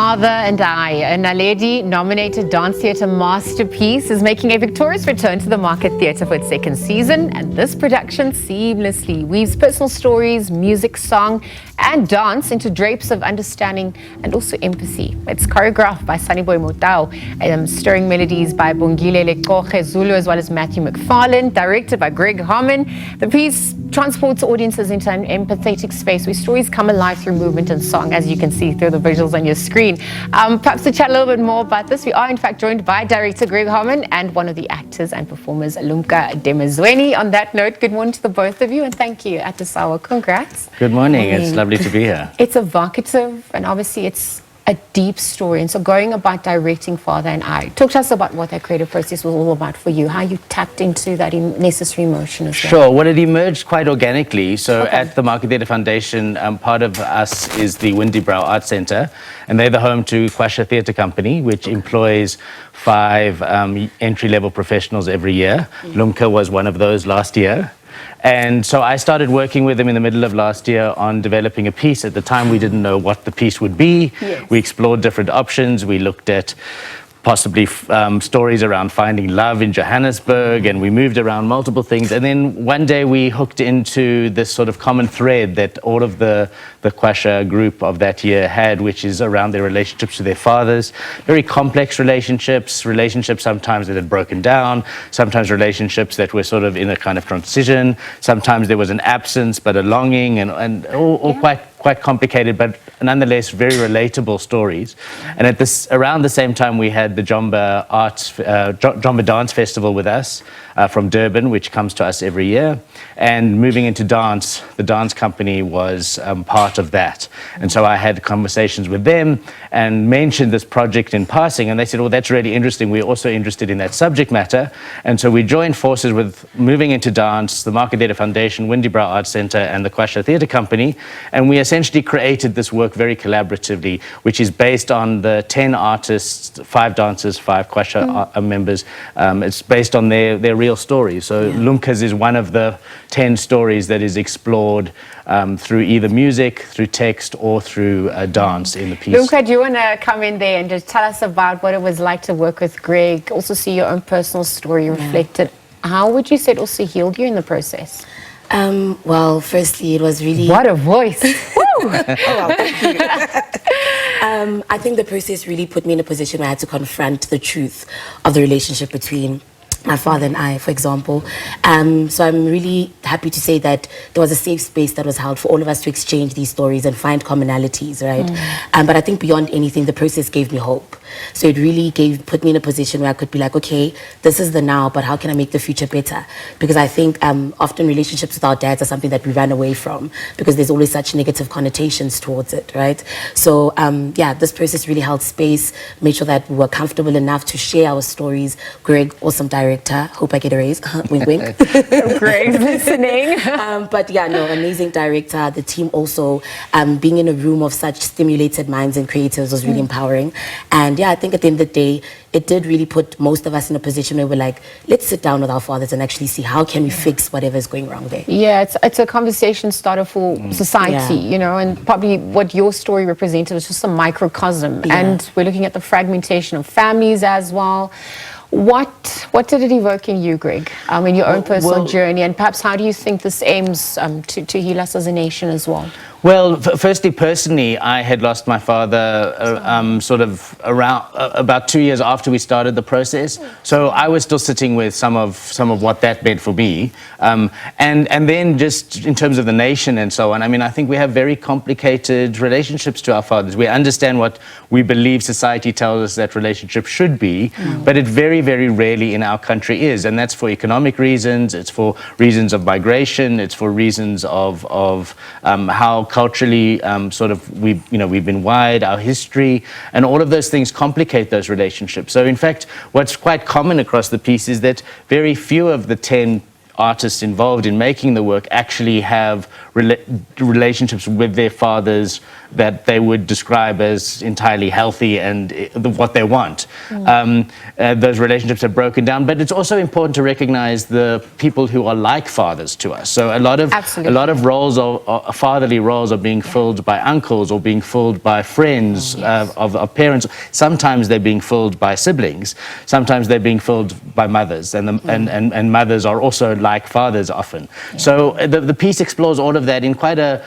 Father and I, a Naledi-nominated dance theatre masterpiece, is making a victorious return to the Market Theatre for its second season, and this production seamlessly weaves personal stories, music, song, and dance into drapes of understanding and also empathy. It's choreographed by Sunnyboy Motau, stirring melodies by Bongile, Lecoge-Zulu, as well as MacFarlane, directed by Greg Homann. The piece transports audiences into an empathetic space where stories come alive through movement and song, as you can see through the visuals on your screen. Perhaps to chat a little bit more about this, we are in fact joined by director Greg Homann and one of the actors and performers, Lumka. On that note, good morning to the both of you, and thank you at this hour. Congrats. Good morning. It's lovely to be here. It's evocative, and obviously it's a deep story. And so going about directing Father and I, talk to us about what that creative process was all about for you, how you tapped into that necessary emotion as well. Sure. Well, it emerged quite organically. So at the Market Theatre Foundation, part of us is the Brow Art Centre, and they're the home to Kwasha Theatre Company, which employs 5 entry-level professionals every year. Lumka was one of those last year. And so I started working with them in the middle of last year on developing a piece. At the time, we didn't know what the piece would be. Yes. We explored different options. We looked at possibly stories around finding love in Johannesburg, and we moved around multiple things. And then one day we hooked into this sort of common thread that all of the Kwasha group of that year had, which is around their relationships to their fathers. Very complex relationships sometimes that had broken down, sometimes relationships that were sort of in a kind of transition. Sometimes there was an absence, but a longing, and all quite complicated, but nonetheless very relatable stories. And around the same time, we had the Jomba Dance Festival with us from Durban, which comes to us every year. And moving into dance, the dance company was part of that. And so I had conversations with them and mentioned this project in passing, and they said, "Oh, that's really interesting. We're also interested in that subject matter." And so we joined forces with moving into dance, the Market Theatre Foundation, Brow Art Centre, and the Kwasha Theatre Company, and we essentially created this work very collaboratively, which is based on the 10 artists, 5 dancers, 5 Kwasha members. It's based on their real stories. So Lumka's is one of the 10 stories that is explored through either music, through text, or through dance in the piece. Lumka, do you want to come in there and just tell us about what it was like to work with Greg, also see your own personal story reflected? How would you say it also healed you in the process? Well, firstly, it was really... What a voice! Oh, well, thank you. I think the process really put me in a position where I had to confront the truth of the relationship between my father and I, for example. So I'm really happy to say that there was a safe space that was held for all of us to exchange these stories and find commonalities, right? But I think beyond anything, the process gave me hope. So it really put me in a position where I could be like, okay, this is the now, but how can I make the future better? Because I think often relationships with our dads are something that we ran away from because there's always such negative connotations towards it, right? So yeah, this process really held space, made sure that we were comfortable enough to share our stories. Greg, awesome director. Hope I get a raise. Wink, wink. Greg, listening. But yeah, no, amazing director. The team also, being in a room of such stimulated minds and creatives was really empowering. And yeah, I think at the end of the day, it did really put most of us in a position where we're like, let's sit down with our fathers and actually see how can we fix whatever is going wrong there. Yeah, it's a conversation starter for society, you know, and probably what your story represented was just a microcosm. And we're looking at the fragmentation of families as well. What did it evoke in you, Greg, in your own personal journey, and perhaps how do you think this aims to heal us as a nation as well? Well, firstly, personally, I had lost my father sort of around about 2 years after we started the process. So I was still sitting with some of what that meant for me. And then just in terms of the nation and so on, I mean, I think we have very complicated relationships to our fathers. We understand what we believe society tells us that relationship should be, but it very, very rarely in our country is. And that's for economic reasons, it's for reasons of migration, it's for reasons of how culturally we've been wired, our history, and all of those things complicate those relationships. So in fact, what's quite common across the piece is that very few of the 10 artists involved in making the work actually have relationships with their fathers that they would describe as entirely healthy and what they want. Those relationships are broken down, but it's also important to recognize the people who are like fathers to us. So a lot of roles, fatherly roles, are being filled by uncles or being filled by friends of parents. Sometimes they're being filled by siblings. Sometimes they're being filled by mothers, and mothers are also like fathers often. So the piece explores all of that in quite a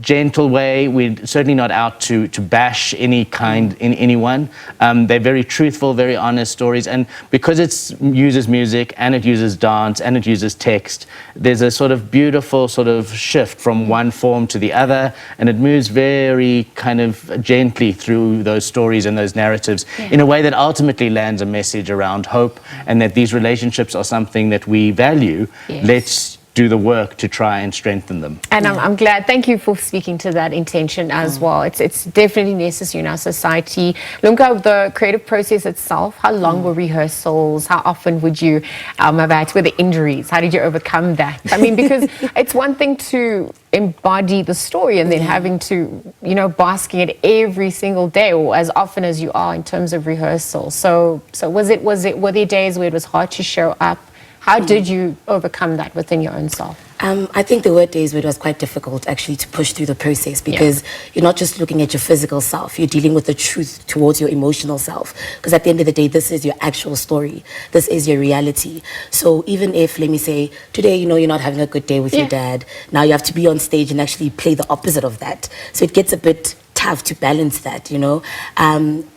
gentle way. We're certainly not out to bash anyone. They're very truthful, very honest stories, and because it uses music and it uses dance and it uses text, there's a sort of beautiful sort of shift from one form to the other, and it moves very kind of gently through those stories and those narratives in a way that ultimately lands a message around hope and that these relationships are something that we value. Let's do the work to try and strengthen them. And I'm glad, thank you for speaking to that intention as well. It's definitely necessary in our society. Lumka, the creative process itself, how long were rehearsals? How often would you have had with the injuries? How did you overcome that? I mean, because it's one thing to embody the story and then having to, basking it every single day or as often as you are in terms of rehearsal. So were there days where it was hard to show up? How did you overcome that within your own self? I think there were days where it was quite difficult actually to push through the process because you're not just looking at your physical self, you're dealing with the truth towards your emotional self. Because at the end of the day, this is your actual story. This is your reality. So even if, let me say, today, you're not having a good day with your dad, now you have to be on stage and actually play the opposite of that. So it gets a bit tough to balance that,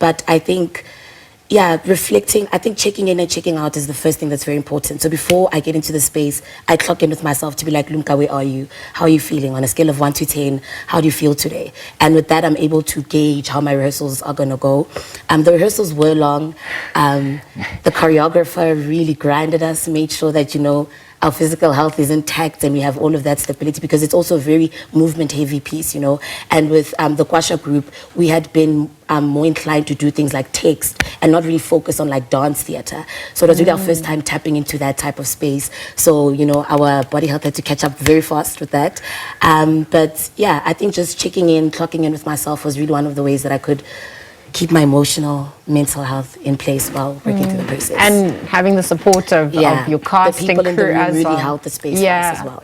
But I think reflecting, I think checking in and checking out is the first thing that's very important. So before I get into the space, I clock in with myself to be like, Lumka, where are you? How are you feeling? On a scale of 1 to 10, how do you feel today? And with that, I'm able to gauge how my rehearsals are going to go. The rehearsals were long. The choreographer really grinded us, made sure that, our physical health is intact and we have all of that stability because it's also a very movement heavy piece, And with the Kwasha group, we had been more inclined to do things like text and not really focus on like dance theater. So it was really our first time tapping into that type of space. So, our body health had to catch up very fast with that. But yeah, I think just checking in, clocking in with myself was really one of the ways that I could keep my emotional, mental health in place while working through the process. And having the support of your cast and crew in the room as really well. held the space for us as well.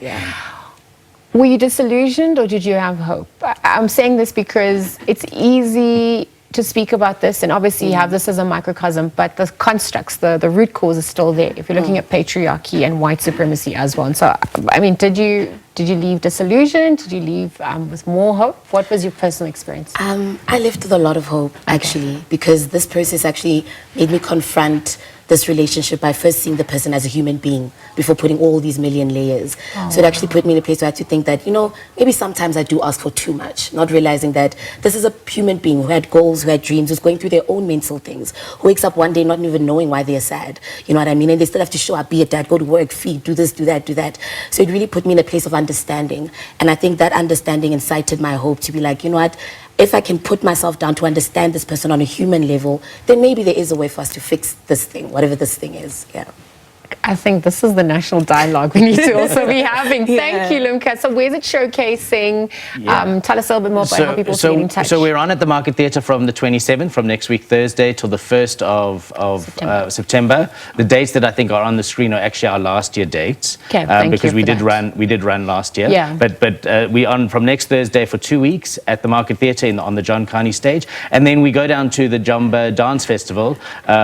Were you disillusioned or did you have hope? I'm saying this because it's easy to speak about this, and obviously you have this as a microcosm, but the constructs, the root cause is still there. If you're looking at patriarchy and white supremacy as well. And so, I mean, did you leave disillusioned? Did you leave with more hope? What was your personal experience? I left with a lot of hope, actually, because this process actually made me confront this relationship by first seeing the person as a human being before putting all these million layers. So it actually put me in a place where I had to think that, maybe sometimes I do ask for too much, not realizing that this is a human being who had goals, who had dreams, who's going through their own mental things, who wakes up one day not even knowing why they're sad. You know what I mean? And they still have to show up, be a dad, go to work, feed, do this, do that, do that. So it really put me in a place of understanding. And I think that understanding incited my hope to be like, you know what? If I can put myself down to understand this person on a human level, then maybe there is a way for us to fix this thing, whatever this thing is. I think this is the national dialogue we need to also be having. Thank you, Lumka. So where's it showcasing? Tell us a little bit more about how people can get in touch. So we're on at the Market Theatre from the 27th, from next week Thursday till the 1st of September. The dates that I think are on the screen are actually our last year dates. Because we did run last year. But we're on from next Thursday for 2 weeks at the Market Theatre on the John Carney stage. And then we go down to the Jamba Dance Festival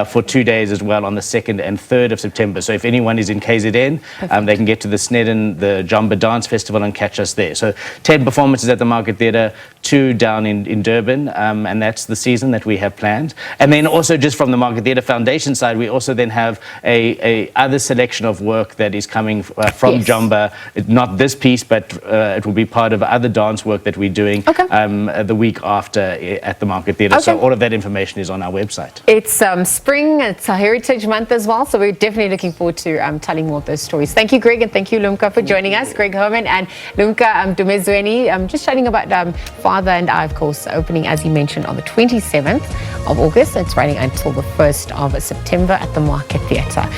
for 2 days as well on the 2nd and 3rd of September. So if anyone is in KZN, they can get to the Snedden, the Jamba Dance Festival and catch us there. So 10 performances at the Market Theatre, 2 down in Durban, and that's the season that we have planned. And then also just from the Market Theatre Foundation side, we also then have a other selection of work that is coming from Jamba. Not this piece, but it will be part of other dance work that we're doing the week after at the Market Theatre. So all of that information is on our website. It's spring, it's a Heritage Month as well, so we're definitely looking forward to telling more of those stories. Thank you, Greg, and thank you, Lumka, for joining us. Greg Homann and Lumka Dumezweni, just chatting about Father and I, of course, opening, as he mentioned, on the 27th of August. It's running until the 1st of September at the Market Theatre.